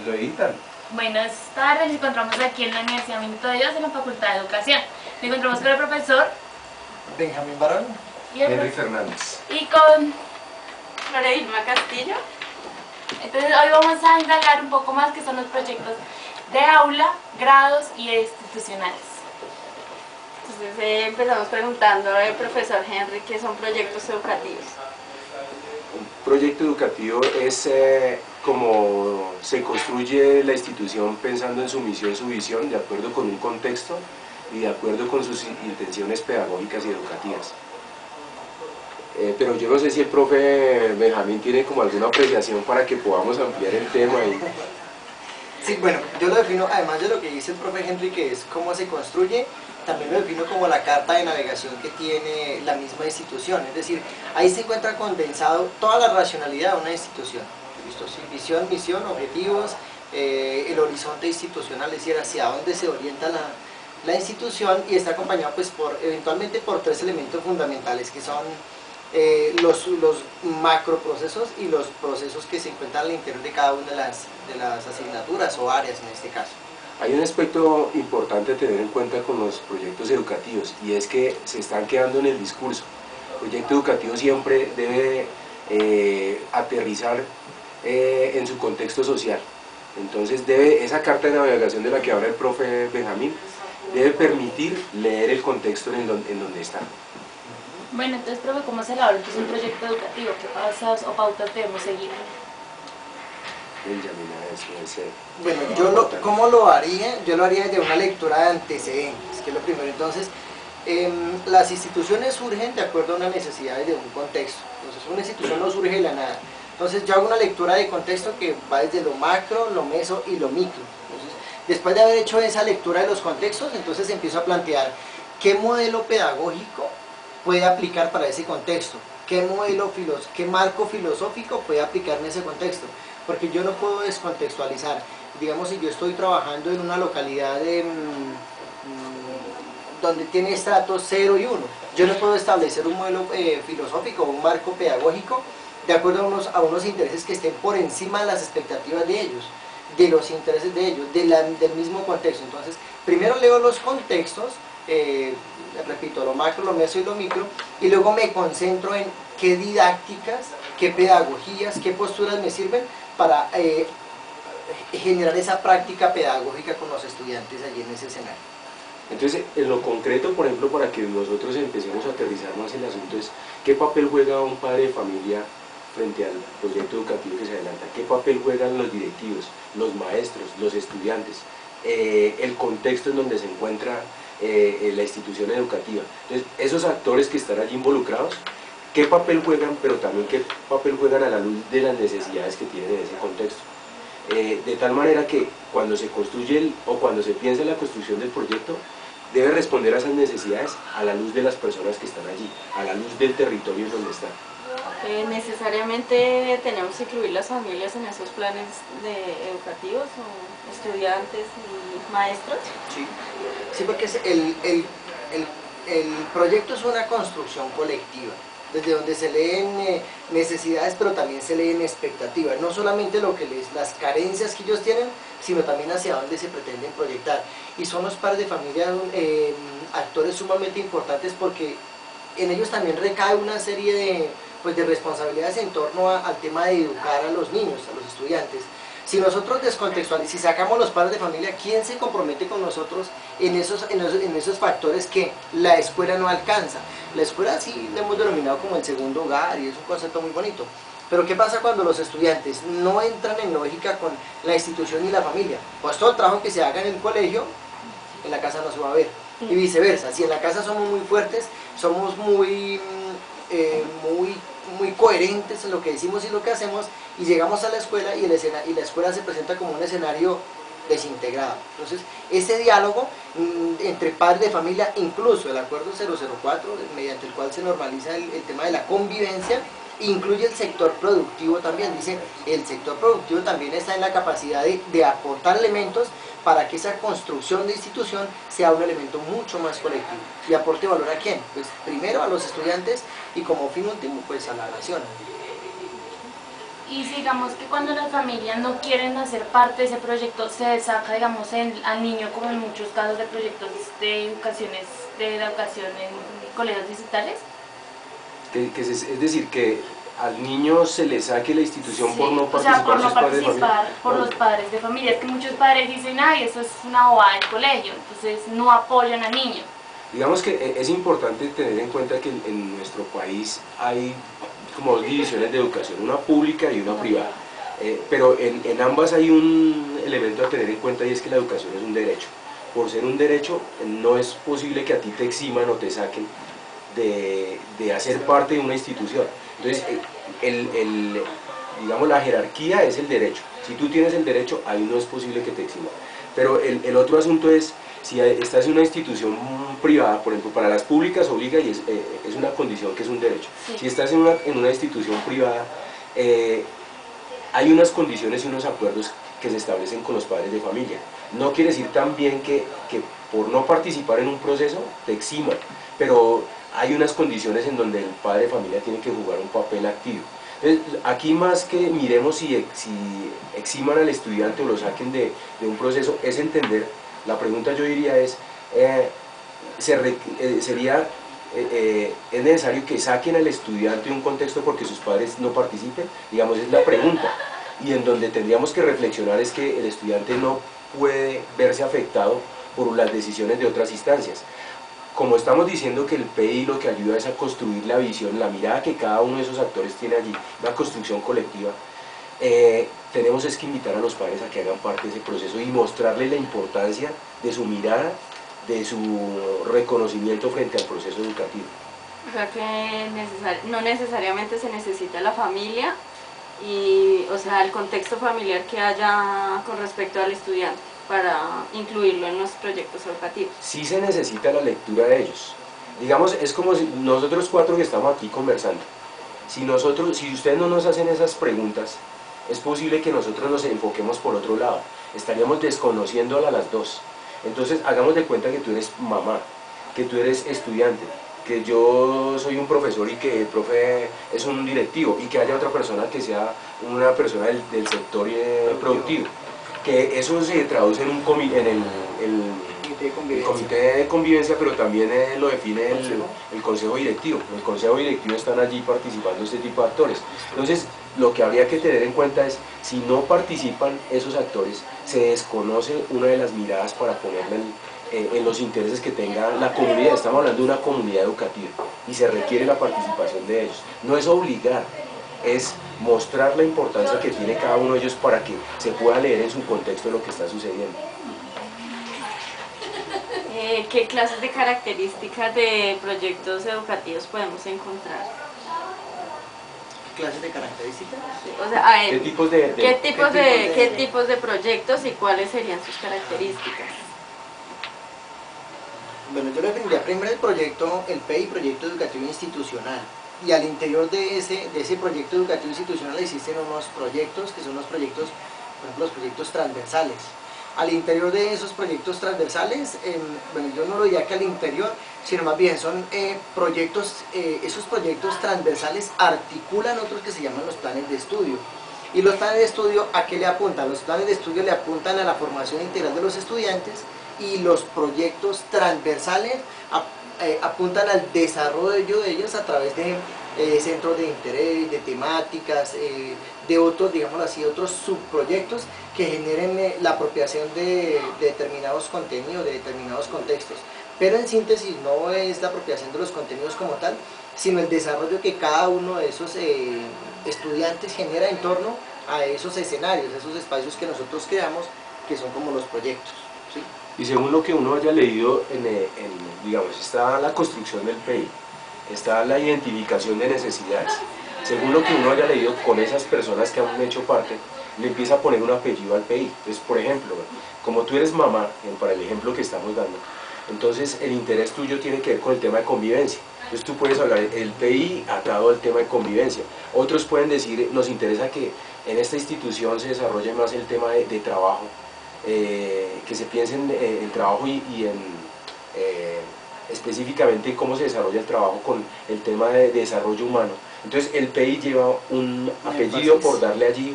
lo editan. Buenas tardes, nos encontramos aquí en la Universidad Minuto de Dios, en la Facultad de Educación. Nos encontramos con el profesor Benjamín Barón y Henry Fernández. Y con Lorena Castillo. Entonces hoy vamos a indagar un poco más qué son los proyectos de aula, grados y institucionales. Entonces empezamos preguntando al profesor Henry qué son proyectos educativos. Un proyecto educativo es como se construye la institución pensando en su misión, su visión, de acuerdo con un contexto y de acuerdo con sus intenciones pedagógicas y educativas. Pero yo no sé si el profe Benjamín tiene como alguna apreciación para que podamos ampliar el tema. Sí, bueno, yo lo defino, además de lo que dice el profe Henry, que es cómo se construye, también lo defino como la carta de navegación que tiene la misma institución. Es decir, ahí se encuentra condensado toda la racionalidad de una institución. ¿Listo? Sí, visión, misión, objetivos, el horizonte institucional, es decir, hacia dónde se orienta la institución, y está acompañado pues eventualmente por tres elementos fundamentales que son los macroprocesos y los procesos que se encuentran al interior de cada una de las asignaturas o áreas en este caso. Hay un aspecto importante a tener en cuenta con los proyectos educativos, y es que se están quedando en el discurso. El proyecto educativo siempre debe aterrizar en su contexto social. Entonces esa carta de navegación de la que habla el profe Benjamín debe permitir leer el contexto en donde está. Bueno, entonces, profe, ¿cómo se elabora un proyecto educativo? ¿Qué pasos o pautas debemos seguir? Bueno, ¿cómo lo haría? Yo lo haría desde una lectura de antecedentes, que es lo primero. Entonces, las instituciones surgen de acuerdo a una necesidad de un contexto. Entonces, una institución no surge de la nada. Entonces, yo hago una lectura de contexto que va desde lo macro, lo meso y lo micro. Entonces, después de haber hecho esa lectura de los contextos, entonces empiezo a plantear qué modelo pedagógico puede aplicar para ese contexto, qué marco filosófico puede aplicar en ese contexto, porque yo no puedo descontextualizar. Digamos, si yo estoy trabajando en una localidad donde tiene estratos 0 y 1, yo no puedo establecer un modelo filosófico o un marco pedagógico de acuerdo a unos intereses que estén por encima de las expectativas de ellos, de los intereses de ellos, del mismo contexto. Entonces, primero leo los contextos, repito, lo macro, lo meso y lo micro, y luego me concentro en qué didácticas, qué pedagogías, qué posturas me sirven para generar esa práctica pedagógica con los estudiantes allí en ese escenario. Entonces, en lo concreto, por ejemplo, para que nosotros empecemos a aterrizar más el asunto, es ¿qué papel juega un padre de familia frente al proyecto educativo que se adelanta? ¿Qué papel juegan los directivos, los maestros, los estudiantes, el contexto en donde se encuentra la institución educativa? Entonces, esos actores que están allí involucrados, ¿qué papel juegan? Pero también qué papel juegan a la luz de las necesidades que tienen en ese contexto. De tal manera que cuando se construye o cuando se piensa en la construcción del proyecto, debe responder a esas necesidades a la luz de las personas que están allí, a la luz del territorio en donde están. ¿Necesariamente tenemos que incluir las familias en esos planes educativos, o estudiantes y maestros? Sí, porque el proyecto es una construcción colectiva, desde donde se leen necesidades, pero también se leen expectativas, no solamente las carencias que ellos tienen, sino también hacia dónde se pretenden proyectar. Y son los padres de familia actores sumamente importantes, porque en ellos también recae una serie de responsabilidades en torno al tema de educar a los niños, a los estudiantes. Si nosotros descontextualizamos, si sacamos los padres de familia, ¿quién se compromete con nosotros en esos factores que la escuela no alcanza? La escuela sí la hemos denominado como el segundo hogar, y es un concepto muy bonito. Pero ¿qué pasa cuando los estudiantes no entran en lógica con la institución y la familia? Pues todo el trabajo que se haga en el colegio, en la casa no se va a ver. Y viceversa, si en la casa somos muy fuertes, somos muy coherentes en lo que decimos y lo que hacemos, y llegamos a la escuela y la escuela se presenta como un escenario desintegrado. Entonces, ese diálogo entre padres de familia, incluso el acuerdo 004, mediante el cual se normaliza el tema de la convivencia, incluye el sector productivo también. Dice, el sector productivo también está en la capacidad de aportar elementos para que esa construcción de institución sea un elemento mucho más colectivo. ¿Y aporte valor a quién? Pues primero a los estudiantes, y como fin último, pues a la nación. Y digamos que cuando las familias no quieren hacer parte de ese proyecto, se saca, digamos, al niño, como en muchos casos de proyectos de la educación en colegios distritales. Es decir, que al niño se le saque la institución Sí, por no o sea, por no participar sus padres de familia. participar por los padres de familia. Es que muchos padres dicen, ay, eso es una bobada del colegio, entonces no apoyan al niño. Digamos que es importante tener en cuenta que en nuestro país hay como dos divisiones de educación, una pública y una privada. Pero en ambas hay un elemento a tener en cuenta, y es que la educación es un derecho. Por ser un derecho, no es posible que a ti te eximan o te saquen de hacer parte de una institución. Entonces, digamos, la jerarquía es el derecho. Si tú tienes el derecho, ahí no es posible que te eximan. Pero el otro asunto es, si estás en una institución privada, por ejemplo, para las públicas obliga y es una condición que es un derecho. Sí. Si estás en una institución privada, hay unas condiciones y unos acuerdos que se establecen con los padres de familia. No quiere decir también que por no participar en un proceso te eximan, pero hay unas condiciones en donde el padre de familia tiene que jugar un papel activo. Entonces, aquí más que miremos si eximan al estudiante o lo saquen de un proceso, es entender, la pregunta yo diría es, ¿es necesario que saquen al estudiante de un contexto porque sus padres no participen? Digamos, es la pregunta. Y en donde tendríamos que reflexionar es que el estudiante no puede verse afectado por las decisiones de otras instancias. Como estamos diciendo que el PI lo que ayuda es a construir la visión, la mirada que cada uno de esos actores tiene allí, una construcción colectiva, tenemos es que invitar a los padres a que hagan parte de ese proceso y mostrarles la importancia de su mirada, de su reconocimiento frente al proceso educativo. O sea que no necesariamente se necesita la familia y, o sea, el contexto familiar que haya con respecto al estudiante para incluirlo en los proyectos educativos. Sí se necesita la lectura de ellos. Digamos, es como si nosotros cuatro que estamos aquí conversando. Si ustedes no nos hacen esas preguntas, es posible que nosotros nos enfoquemos por otro lado. Estaríamos desconociéndola a las dos. Entonces, hagamos de cuenta que tú eres mamá, que tú eres estudiante, que yo soy un profesor y que el profe es un directivo y que haya otra persona que sea una persona del sector productivo. Que eso se traduce en el comité de convivencia, pero también lo define el consejo directivo. En el consejo directivo están allí participando este tipo de actores. Entonces, lo que habría que tener en cuenta es, si no participan esos actores, se desconoce una de las miradas para ponerla en los intereses que tenga la comunidad. Estamos hablando de una comunidad educativa y se requiere la participación de ellos. No es obligar, es mostrar la importancia que tiene cada uno de ellos para que se pueda leer en su contexto lo que está sucediendo. ¿Qué clases de características de proyectos educativos podemos encontrar? ¿Clases de características? O sea, a ver, ¿Qué tipos de ¿qué tipos de proyectos y cuáles serían sus características? Bueno, yo le definiría primero el proyecto, el PEI, Proyecto Educativo Institucional. Y al interior de ese proyecto educativo institucional existen unos proyectos que son los proyectos, por ejemplo, los proyectos transversales. Al interior de esos proyectos transversales, bueno, yo no lo diría que al interior, sino más bien son proyectos, esos proyectos transversales articulan otros que se llaman los planes de estudio. Y los planes de estudio, ¿a qué le apuntan? Los planes de estudio le apuntan a la formación integral de los estudiantes, y los proyectos transversales apuntan al desarrollo de ellos a través de centros de interés, de temáticas, de otros, digamos así, otros subproyectos que generen la apropiación de determinados contenidos, de determinados contextos. Pero en síntesis no es la apropiación de los contenidos como tal, sino el desarrollo que cada uno de esos estudiantes genera en torno a esos escenarios, esos espacios que nosotros creamos, que son como los proyectos, ¿sí? Y según lo que uno haya leído, digamos, está la construcción del PEI, está la identificación de necesidades. Según lo que uno haya leído con esas personas que han hecho parte, le empieza a poner un apellido al PEI. Entonces, por ejemplo, como tú eres mamá, para el ejemplo que estamos dando, entonces el interés tuyo tiene que ver con el tema de convivencia. Entonces tú puedes hablar el PEI atado al tema de convivencia. Otros pueden decir, nos interesa que en esta institución se desarrolle más el tema de trabajo, que se piense en trabajo y específicamente cómo se desarrolla el trabajo con el tema de desarrollo humano. Entonces el PEI lleva un apellido por darle allí